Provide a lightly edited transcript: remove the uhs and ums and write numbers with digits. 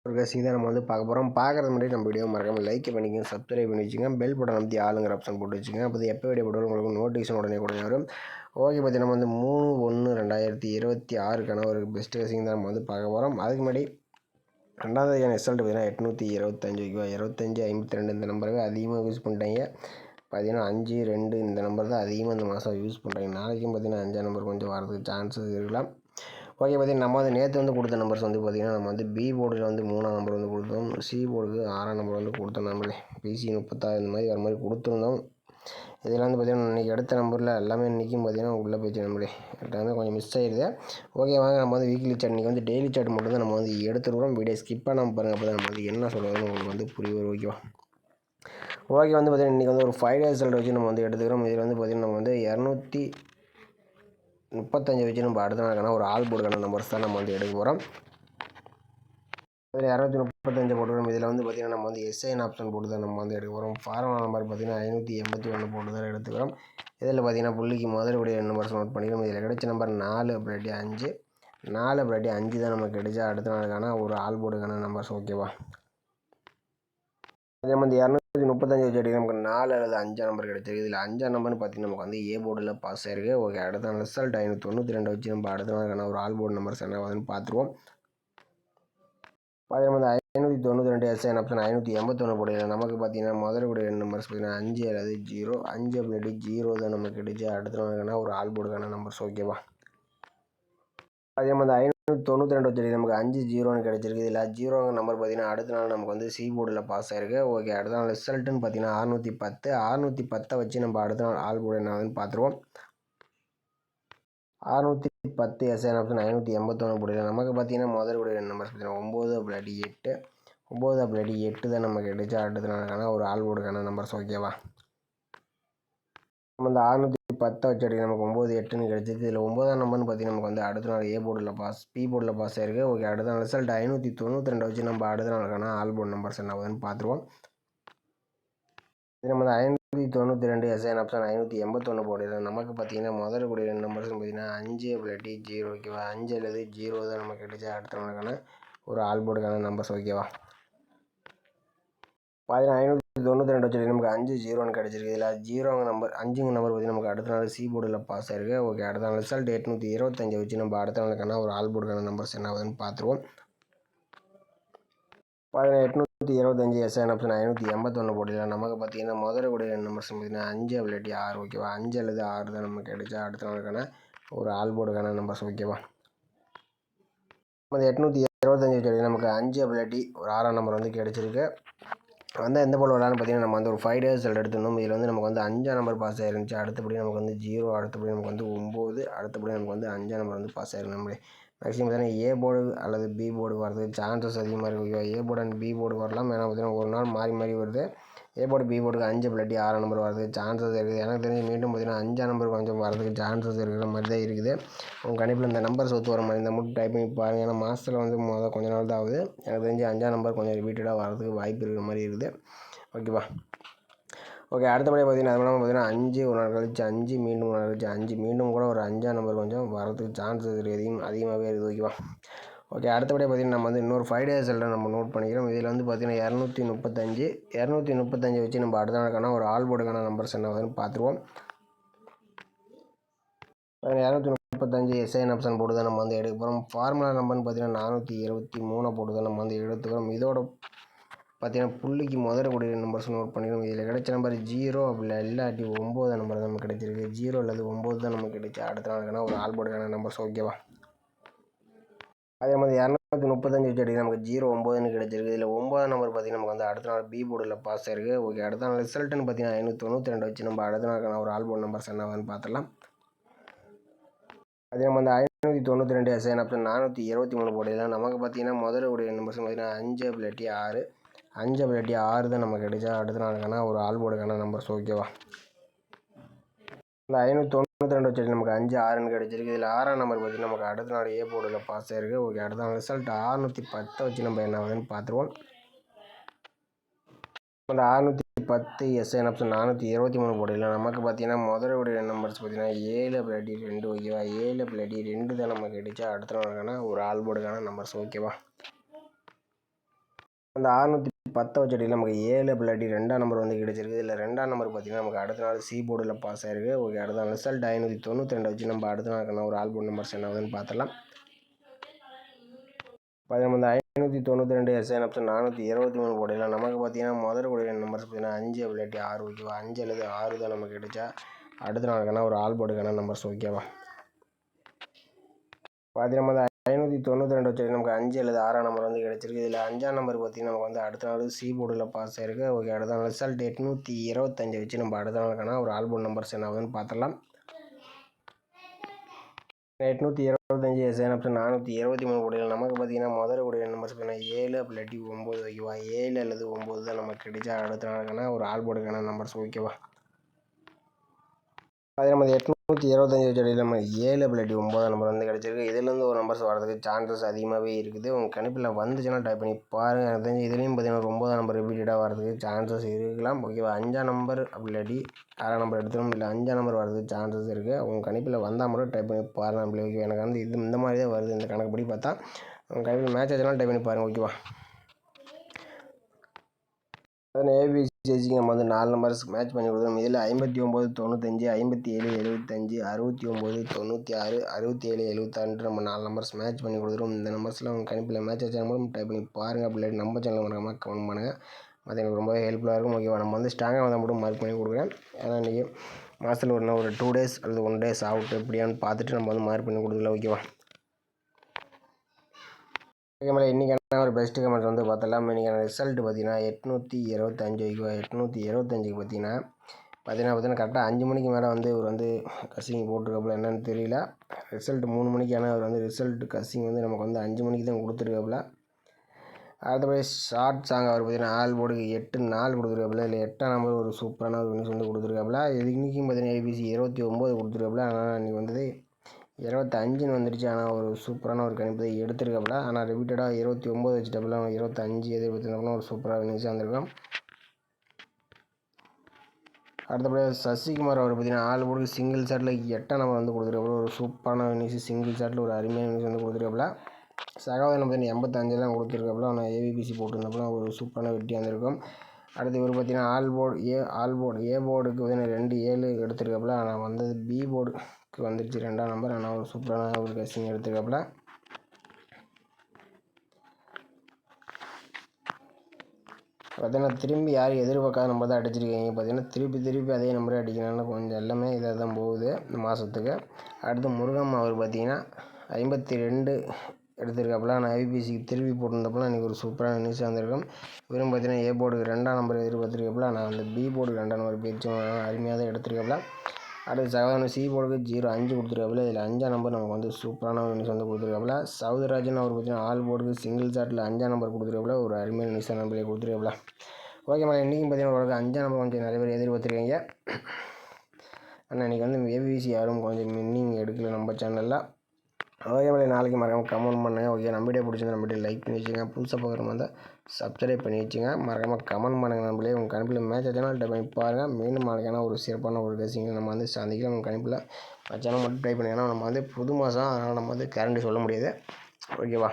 ஒரு கசிங் தான் நம்ம வந்து பார்க்க போகிறோம். பார்க்குறது முன்னாடி நம்ம வீடியோ மறக்காமல் லைக் பண்ணிக்கோங்க, சப்ஸ்கிரைப் பண்ணி வச்சுங்க, பெல் பட்டன் அமைத்தி ஆளுங்கிற ஆப்ஷன் போட்டு வச்சுங்க. அப்போ எப்போ வீடியோ போட்டாலும் உங்களுக்கு நோட்டிஃபிகேஷன் உடனே வரும். ஓகே, பார்த்தீங்கன்னா நம்ம வந்து 3/1/2026க்கான ஒரு பெஸ்ட் கசிங் தான் நம்ம வந்து பார்க்க போகிறோம். அதுக்கு முன்னாடி 2ஆம் தேதியான ரிசல்ட் பார்த்தீங்கன்னா 825 ஓகேவா, 2552 இந்த நம்பருக்கு அதிகமாக யூஸ் பண்ணிட்டாங்க. பார்த்தீங்கன்னா 5-2 இந்த நம்பர் தான் அதிகமாக இந்த மாதம் யூஸ் பண்ணுறாங்க. நாளைக்கும் பார்த்தீங்கன்னா 5ஆம் நம்பர் கொஞ்சம் வரதுக்கு சான்சஸ் இருக்கலாம். ஓகே, பார்த்தீங்கன்னா நம்ம வந்து நேற்று வந்து கொடுத்த நம்பர்ஸ் வந்து பார்த்திங்கன்னா நம்ம வந்து பி போர்டில் வந்து 3ஆம் நம்பர் வந்து கொடுத்தோம், சி போர்டுக்கு 6ஆம் நம்பர் வந்து கொடுத்தோம். நம்மளே பிசி 36 இந்த மாதிரி வர மாதிரி கொடுத்துருந்தோம். இதில் வந்து பார்த்திங்கன்னா இன்றைக்கி எடுத்த நம்பரில் எல்லாமே இன்றைக்கும் பார்த்திங்கன்னா உள்ளே போயிடுச்சு. நம்மளே எல்லாமே கொஞ்சம் மிஸ் ஆகிடுது. ஓகே, வாங்க நம்ம வந்து வீக்லி சார்ட் இன்றைக்கி வந்து டெய்லி சார்ட் மட்டும் தான் நம்ம வந்து எடுத்துருக்கோம். வீடியோ ஸ்கிப் பண்ணாமல் பாருங்கள், அப்போ தான் நம்ம வந்து என்ன சொல்கிறதுன்னு உங்களுக்கு வந்து புரியும். ஓகேவா, ஓகே, வந்து பார்த்திங்கன்னா இன்றைக்கி வந்து ஒரு 5 டேஸ் ரிசல்ட் வச்சு நம்ம வந்து எடுத்துக்கிறோம். இதில் வந்து பார்த்திங்கன்னா நம்ம வந்து 235 வச்சு நம்ம அடுத்த நாளுக்கான ஒரு ஆல் போர்டுக்கான நம்பர்ஸ் தான் நம்ம வந்து எடுக்க போகிறோம். இதில் 235 போட்டுக்கிறோம். இதில் வந்து பார்த்திங்கன்னா நம்ம வந்து எஸ்ஐன் ஆப்ஷன் போட்டு தான் நம்ம வந்து எடுக்க போகிறோம். ஃபார்முலா நம்பர் பார்த்திங்கன்னா 581 போட்டு தான் எடுத்துக்கிறோம். இதில் பார்த்திங்கன்னா புள்ளிக்கு முதலுடைய நம்பர்ஸ் நோட் பண்ணிக்கிறோம். இதில் கிடைச்ச நம்பர் 4 அப்படி 5 4 அப்படி 5 தான் நமக்கு கிடைச்சா அடுத்த நாளுக்கான ஒரு ஆல் போர்டுக்கான நம்பர்ஸ். ஓகேவா, அதே மாதிரி 235 வச்சு எடுக்க நமக்கு 4 அல்லது 5ஆம் நம்பர் கிடைச்சிருக்கு. இதில் 5ஆம் நம்பர்னு பார்த்தீங்கன்னா நமக்கு வந்து ஏ போர்டில் பாஸ் ஆயிருக்கு. ஓகே, அடுத்த நாள் ரிசல்ட் 592 வச்சு நம்ம அடுத்த நாளுக்கான ஒரு ஆல் போர்டு நம்பர்ஸ் என்ன வந்து பார்த்துருவோம். அதே மாதிரி 592 எஸ்ஐன் ஆப்ஷன் 581 போடுது. நமக்கு பார்த்தீங்கன்னா முதலுடைய நம்பர்ஸ் பார்த்தீங்கன்னா 5 அல்லது 0 5 அப்படி 0 தான் நமக்கு கிடைச்சி அடுத்த நாளுக்கான ஒரு ஆல் போர்டுக்கான நம்பர்ஸ். ஓகேவா, அதே மாதிரி 592 வச்சு நமக்கு 5-0ன்னு கிடச்சிருக்கு. இதில் 0 நம்பர் பார்த்தீங்கன்னா அடுத்த நாள் நமக்கு வந்து சி போர்டில் பாஸ் ஆயிருக்கு. ஓகே, அடுத்த நாள் ரிசல்ட்டுன்னு பார்த்தீங்கன்னா 610 வச்சு நம்ம அடுத்த நாள் ஆல் போர்டு என்ன வந்து பார்த்துருவோம். 610 எஸ்ஐன் ஆப்ஷன் 581 போடுது. நமக்கு பார்த்தீங்கன்னா முதலுடைய நம்பர்ஸ் பார்த்தீங்கன்னா 9 அப்படி 8 9 அப்படி 8 தான் நமக்கு கிடைச்சா அடுத்த நாளுக்கான ஒரு ஆல் போர்டுக்கான நம்பர்ஸ். ஓகேவா, நம்ம இந்த 610 வச்சு அடிக்க நமக்கு 9-8ன்னு கிடச்சிது. இதில் 9ஆம் நம்பர்னு பார்த்தீங்கன்னா நமக்கு வந்து அடுத்த நாள் ஏ போர்டில் பாஸ் பி போர்டில் பாஸ் ஆயிருக்கு. ஓகே, அடுத்த நாள் ரிசல்ட் 592 வச்சு நம்ம அடுத்த நாளுக்கான ஆல் போர்டு நம்பர்ஸ் என்ன ஆகுதுன்னு பார்த்துருவோம். இது நம்ம 592 எஸ்ஐன் ஆப்ஷன் 581 போடுது. நமக்கு பார்த்தீங்கன்னா முதலுடைய நம்பர்ஸ் பார்த்தீங்கன்னா 5 அப்படி 0 ஓகேவா, 5 அல்லது 0 தான் நமக்கு கிடைச்சா அடுத்த நாளுக்கான ஒரு ஆல் போர்டுக்கான நம்பர்ஸ். ஓகேவா, பார்த்தீங்கன்னா 592 வச்சு நமக்கு 5-0ன்னு கிடச்சிருக்கு. இதில் 0 நம்பர் 5 நம்பர் பார்த்தீங்கன்னா நமக்கு அடுத்த நாள் சி போர்டில் பாஸ் ஆயிருக்கு. ஓகே, அடுத்த நாள் ரிசல்ட் 825 வச்சு நம்ம அடுத்த நாளுக்கான ஒரு ஆல் போர்டுக்கான நம்பர்ஸ் என்ன ஆகுதுன்னு பார்த்துருவோம். 825 எஸ்ஐன் ஆப்ஷன் 581 போடல. நமக்கு பார்த்தீங்கன்னா முதலுடைய நம்பர்ஸ் பார்த்தீங்கன்னா 5 அப்படி 6 ஓகேவா, 5 அல்லது 6 தான் நமக்கு கிடைச்சா அடுத்த நாளுக்கான ஒரு ஆல் போர்டுக்கான நம்பர்ஸ். ஓகேவா, நம்ம 825 நமக்கு 5 அப்படி ஒரு 6ஆம் நம்பர் வந்து கிடைச்சிருக்கு. வந்து எந்த போல் விளாட்னு பார்த்தீங்கன்னா நம்ம வந்து ஒரு 5 டேஸ் ரிசல்ட் எடுத்துருந்தோம். இதில் வந்து நமக்கு வந்து 5ஆம் நம்பர் பாஸ் ஆயிருந்துச்சு. அடுத்தபடி நமக்கு வந்து 0, அடுத்தபடி நமக்கு வந்து 9, அடுத்தபடி நமக்கு வந்து 5ஆம் நம்பர் வந்து பாஸ் ஆயிருக்கு. நம்மளே மேக்ஸிமம் பார்த்தீங்கன்னா ஏ போர்டு அல்லது பி போர்டு வரதுக்கு சான்சஸ் அதிகமாக இருக்குது. A board and B board வரலாம். ஏன்னா பார்த்தீங்கன்னா ஒரு நாள் மாறி வருது. ஏ போர்டு பி போர்டுக்கு 5 அப்படி 6ஆம் நம்பர் வரதுக்கு சான்சஸ் இருக்குது. எனக்கு தெரிஞ்சு மீண்டும் பார்த்தீங்கன்னா 5ஆம் நம்பர் கொஞ்சம் வரதுக்கு சான்சஸ் இருக்கிற மாதிரி தான் இருக்குது. உங்கள் கணிப்பில் இந்த நம்பர்ஸ் ஒத்து வர மாதிரி இந்த மட்டும் டைப் பண்ணி பாருங்கள். ஏன்னா மாதத்தில் வந்து கொஞ்ச நாள் தான் ஆகுது. எனக்கு தெரிஞ்சு 5ஆம் நம்பர் கொஞ்சம் ரிப்பீட்டடாக வரதுக்கு வாய்ப்பு இருக்கிற மாதிரி இருக்குது. ஓகேவா, ஓகே, அடுத்தபடி பார்த்தீங்கன்னா அது மூலமாக பார்த்தீங்கன்னா 5 ஒரு நாள் கழிச்சு 5 மீண்டும் ஒரு நாள் கழிச்சு 5 மீண்டும் கூட ஒரு 5ஆம் நம்பர் கொஞ்சம் வரதுக்கு சான்சஸ் இருக்குது, அதிகமாகவே இருக்குது. ஓகேவா, ஓகே, அடுத்தபடியாக பார்த்தீங்கன்னா நம்ம வந்து இன்னொரு 5 டேஸ் எல்லாம் நம்ம நோட் பண்ணிக்கிறோம். இதில் வந்து பார்த்தீங்கன்னா 235 வச்சு நம்ம அடுத்த நாளுக்கான ஒரு ஆல் போர்டுக்கான நம்பர்ஸ் என்ன வருதுன்னு பார்த்துருவோம். 235 எஸ்ஐன் ஆப்ஷன் போட்டு தான் நம்ம வந்து எடுக்க போகிறோம். ஃபார்முலா நம்பர்னு பார்த்தீங்கன்னா 423 போட்டு தான் நம்ம வந்து எடுத்துக்கிறோம். இதோட பார்த்தீங்கன்னா புள்ளிக்கு முதலக்கூடிய நம்பர்ஸ் நோட் பண்ணிக்கணும். இதில் கிடைச்ச நம்பர் 0 அப்படி இல்லாட்டி 9 நம்பர் தான் நமக்கு கிடைச்சிருக்கு. 0 அல்லது 9 தான் நமக்கு கிடைச்சி அடுத்த நாளுக்கான ஒரு ஆல் போர்டுக்கான நம்பர்ஸ். ஓகேவா, அதே மாதிரி 235 வச்சு அடிக்க நமக்கு 0-9ன்னு கிடைச்சிருக்கு. இதில் 9ஆம் நம்பர் பார்த்தீங்கன்னா நமக்கு வந்து அடுத்த நாள் பி போர்டில் பாஸ் ஆயிருக்கு. ஓகே, அடுத்த நாள் ரிசல்ட்டுன்னு பார்த்தீங்கன்னா 592 வச்சு நம்ம அடுத்த நாளுக்கான ஒரு ஆல் போர்டு நம்பர்ஸ் என்ன ஆகுதுன்னு பார்த்துடலாம். அதே மாதிரி 592 எஸ்ஐன் ஆப்ஷன் 423 போடலாம். நமக்கு பார்த்தீங்கன்னா முதலுடைய நம்பர்ஸ் பார்த்தீங்கன்னா 5 அப்படி 6 5 அப்படி 6 தான் நமக்கு கிடைச்சா அடுத்த நாளுக்கான ஒரு ஆல் போர்டுக்கான நம்பர்ஸ். ஓகேவா, இந்த 592 வச்சு நமக்கு 5-6ன்னு கிடச்சிருக்கு. இதில் 6ஆம் நம்பர் பார்த்தீங்கன்னா நமக்கு அடுத்த நாள் ஏ போர்டில் பாஸ் ஆயிருக்கு. ஓகே, அடுத்த நாள் ரிசல்ட் 610 வச்சு நம்ம என்ன ஆகுதுன்னு பார்த்துருவோம். அந்த 610 எஸ்ஐன் ஆப்ஷன் 423 போடலாம். நமக்கு பார்த்தீங்கன்னா முதலுடைய நம்பர்ஸ் பார்த்தீங்கன்னா 7 அப்படி 2 ஓகேவா, 7 அப்படி 2 தான் நமக்கு கிடைச்சா அடுத்த நாளுக்கான ஒரு ஆல் போர்டுக்கான நம்பர்ஸ். ஓகேவா, அந்த 610 வச்ச அடியில் நமக்கு 7 பிளாட்டி 2ஆம் நம்பர் வந்து கிடச்சிருக்கு. இதில் 2ஆம் நம்பர் பார்த்திங்கன்னா நமக்கு அடுத்த நாள் சி போர்டில் பாஸ் ஆயிருக்கு. ஓகே, அடுத்த நாள் ரிசல்ட் 592 வச்சு நம்ம அடுத்த நாளுக்கான ஒரு ஆல்போர்ட் நம்பர்ஸ் என்ன ஆகுதுன்னு பார்த்துடலாம். நம்ம 592 எஸ்ஐன் ஆப்ஷன் 423 போடையில் நமக்கு பார்த்தீங்கன்னா முதல் கூடிய நம்பர்ஸ் பார்த்தீங்கன்னா 5 பிளாட்டி 6 ஓகேவா. 5 அல்லது 6 தான் நமக்கு கிடைச்சா அடுத்த நாளுக்கான ஒரு ஆல்போர்டுக்கான நம்பர்ஸ் ஓகேவா. பார்த்தீங்கன்னா 592 வச்சு நமக்கு 5 அல்லது 6ஆம் நம்பர் வந்து கிடச்சிருக்கு. இதில் 5ஆம் நம்பர் பார்த்திங்கன்னா நமக்கு வந்து அடுத்த நாள் சி போர்டில் பாஸ் ஆயிருக்கு. ஓகே, அடுத்த நாள் ரிசல்ட் 825 வச்சு நம்ம அடுத்த நாளுக்கான ஒரு ஆல்போர்ட் நம்பர்ஸ் என்ன ஆகுதுன்னு பார்த்துடலாம். 825 எஸ்ஐன் ஆப்ஷன் 423 கூடையில் நமக்கு பார்த்தீங்கன்னா முதல் கூடிய நம்பர்ஸ் பார்த்தீங்கன்னா 7 பிளாட்டி 9 ஓகேவா. 7 அல்லது 9 தான் நமக்கு கிடைச்சா அடுத்த நாளுக்கான ஒரு ஆல்போர்டுக்கான நம்பர்ஸ் ஓகேவா. அது நம்ம 825 வச்ச அடியில் நம்ம 7 பிளாட்டி 9ஆம் நம்பர் வந்து கிடச்சிருக்கு. இதுலேருந்து ஒரு நம்பர்ஸ் வரதுக்கு சான்சஸ் அதிகமாகவே இருக்குது. உங்கள் கணிப்பில் வந்துச்சுன்னா டைப் பண்ணி பாருங்கள். எனக்கு தெரிஞ்சு இதுலேயும் பார்த்தீங்கன்னா 9ஆம் நம்பர் ரிப்பீட்டடாக வரதுக்கு சான்சஸ் இருக்கலாம் ஓகேவா. 5ஆம் நம்பர் அப்படி இல்லாட்டி 6ஆம் நம்பர் எடுத்துக்கணும், இல்லை 5ஆம் நம்பர் வரதுக்கு சான்சஸ் இருக்குது. உங்கள் கணிப்பில் வந்தால் மட்டும் டைப் பண்ணி பாருங்கள் அப்படி ஓகேவா. எனக்கு வந்து இது இந்த மாதிரி தான் வருது இந்த கணக்குப்படி பார்த்தா. உங்கள் கணிப்பில் மேட்ச் ஆச்சுனாலும் டைப் பண்ணி பாருங்கள் ஓகேவா. அதனால் ஏபிசிக்கு நம்ம வந்து 4 நம்பர்ஸ் மேட்ச் பண்ணி கொடுக்குறோம். இதில் 59 95 57 75 69 96 67 76 நம்ம 4 நம்பர்ஸ் மேட்ச் பண்ணி கொடுக்குறோம். இந்த நம்பர்ஸில் உங்கள் கணிப்பில் மேட்ச் ஆச்சா மட்டும் டைப் பண்ணி பாருங்கள். அப்படி இல்லாட்டி நம்ம சேனல் மறக்காமல் கமெண்ட் பண்ணுங்கள். அது எனக்கு ரொம்பவே ஹெல்ப்ஃபுல்லாக இருக்கும் ஓகேவா. நம்ம வந்து ஸ்ட்ராங்காக வந்தால் மட்டும் மார்க் பண்ணி கொடுக்குறேன். ஏன்னா இன்றைக்கி மாதத்தில் ஒரு 2 டேஸ் அல்லது 1 டேஸ் அவுட் எப்படியான்னு பார்த்துட்டு நம்ம வந்து மார்க் பண்ணி கொடுக்கல ஓகேவா. ஓகே, இன்றைக்கான ஒரு பெஸ்ட்டு கமெண்ட் வந்து பார்த்தலாம். இன்றைக்கான ரிசல்ட் பார்த்தீங்கன்னா 825 ஓகேவா. 825க்கு பார்த்தீங்கன்னா கரெக்டாக 5 மணிக்கு மேலே வந்து இவர் வந்து கசிங் போட்டிருக்காப்புல, என்னென்னு தெரியல. ரிசல்ட் 3 மணிக்கு, ஆனால் அவர் வந்து ரிசல்ட் கசிங் வந்து நமக்கு வந்து 5 மணிக்கு தான் கொடுத்துருக்காப்புல. அடுத்தபடி ஷார்ட் சாங் அவர் பார்த்தீங்கன்னா ஆல்போர்டுக்கு 8-4 கொடுத்துருக்காப்புல. இல்லை 8ஆம் நம்பர் ஒரு சூப்பரான ஒரு நியூஸ் வந்து கொடுத்துருக்காப்புல. இது இன்றைக்கும் பார்த்தீங்கன்னா ஏபிசி 29 கொடுத்துருக்காப்புல. ஆனால் இன்றைக்கி வந்தது 25ன்னு வந்துடுச்சு. ஆனால் ஒரு சூப்பரான ஒரு கணிப்பு தான் எடுத்துருக்காப்புல. ஆனால் ரிப்பீட்டடாக 29 வச்சுட்டாப்புல. 25 எதிர்பார்த்துருந்தாப்புல ஒரு சூப்பராக நியூஸாக வந்திருக்கோம். அடுத்தபடியாக சசிகுமார் அவர் பார்த்தீங்கன்னா ஆல்போர்டுக்கு சிங்கிள் ஷாட்டில் 8ஆம் நம்பர் வந்து கொடுத்துருக்காப்புல. ஒரு சூப்பரான நியூஸ், சிங்கிள் ஷாட்டில் ஒரு அருமையான நியூஸ் வந்து கொடுத்துருக்காப்புல. சகாதம் பார்த்தீங்கன்னா 85 கொடுத்துருக்காப்புல. ஆனால் ஏபிபிசி போட்டிருந்தாப்புல ஒரு சூப்பரான வெற்றியாக இருந்திருக்கும். அடுத்து இவர் பார்த்தீங்கன்னா ஆல்போர்டு ஏ போர்டுக்கு பார்த்தீங்கன்னா 2-7 எடுத்துருக்காப்புல. ஆனால் வந்தது பி போர்டுக்கு வந்துருச்சு 2ஆம் நம்பர். ஆனால் ஒரு சூப்பரான ஒரு கசிங் எடுத்துருக்காப்புல. பார்த்தீங்கன்னா திரும்பி யாரும் எதிர்பார்க்காத நம்பர் தான் அடிச்சிருக்கீங்க. பார்த்தீங்கன்னா திருப்பி அதே நம்பரே அடிக்கணும்னு கொஞ்சம் எல்லாமே இதாக தான் போகுது இந்த மாதத்துக்கு. அடுத்து முருகம் அவர் பார்த்தீங்கன்னா 52 எடுத்திருக்காப்புல. ஆனால் ஐபிசிக்கு திருப்பி போட்டிருந்தப்பல இன்றைக்கி ஒரு சூப்பரான நியூஸாக வந்திருக்கும். இவரும் பார்த்தீங்கன்னா ஏ போர்டுக்கு 2ஆம் நம்பர் எதிர்பார்த்துருக்காப்புல. ஆனால் அந்த பி போர்டுக்கு 2ஆம் நம்பர் போயிடுச்சு, அருமையாக தான் எடுத்திருக்காப்புல. அடுத்து சகோதரன் சி போர்டுக்கு 0-5 கொடுத்துருக்காப்புல. இதில் 5ஆம் நம்பர் நமக்கு வந்து சூப்பரான ஒரு நியூஸ் வந்து கொடுத்துருக்காப்புல. சவுதரராஜன் அவர் பார்த்தீங்கன்னா ஆல் போர்டுக்கு சிங்கிள் ஷாட்டில் 5ஆம் நம்பர் கொடுத்துருக்காப்புல. ஒரு அருமையான நியூஸாக நம்பரே கொடுத்துருக்காப்புல. ஓகே மேடம், இன்றைக்கும் பார்த்தீங்கன்னா 5ஆம் நம்பர் கொஞ்சம் நிறைய பேர் எதிர்பார்த்துருக்கீங்க. ஆனால் இன்றைக்கி வந்து ஏபிசி யாரும் கொஞ்சம் மின்னிங் எடுக்கல நம்ம சேனலில். ஓகே மேடம், நாளைக்கு மறக்காமல் கமெண்ட் பண்ணுங்கள் ஓகே. நம்ம வீடியோ பிடிச்சிருந்தா நம்ம வீடியோ லைக் பண்ணி வச்சுங்க. புதுசாக பார்க்குறவங்க வந்து சப்ஸ்கிரைப் பண்ணி வச்சுங்க. மறக்காமல் கமெண்ட் பண்ணுங்கள். நம்மளே உங்கள் கணிப்பில் மேட்ச் ஆச்சுன்னா டைப் பண்ணி பாருங்கள். மீண்டும் நாளைக்கான ஒரு சிறப்பான ஒரு கசிங்க நம்ம வந்து சந்திக்கலாம். உங்கள் கணிப்பில் சேனல் மட்டும் டைப் பண்ணி, ஏன்னா நம்ம வந்து புது மாதம், அதனால் நம்ம வந்து கேரண்டி சொல்ல முடியாது ஓகேவா.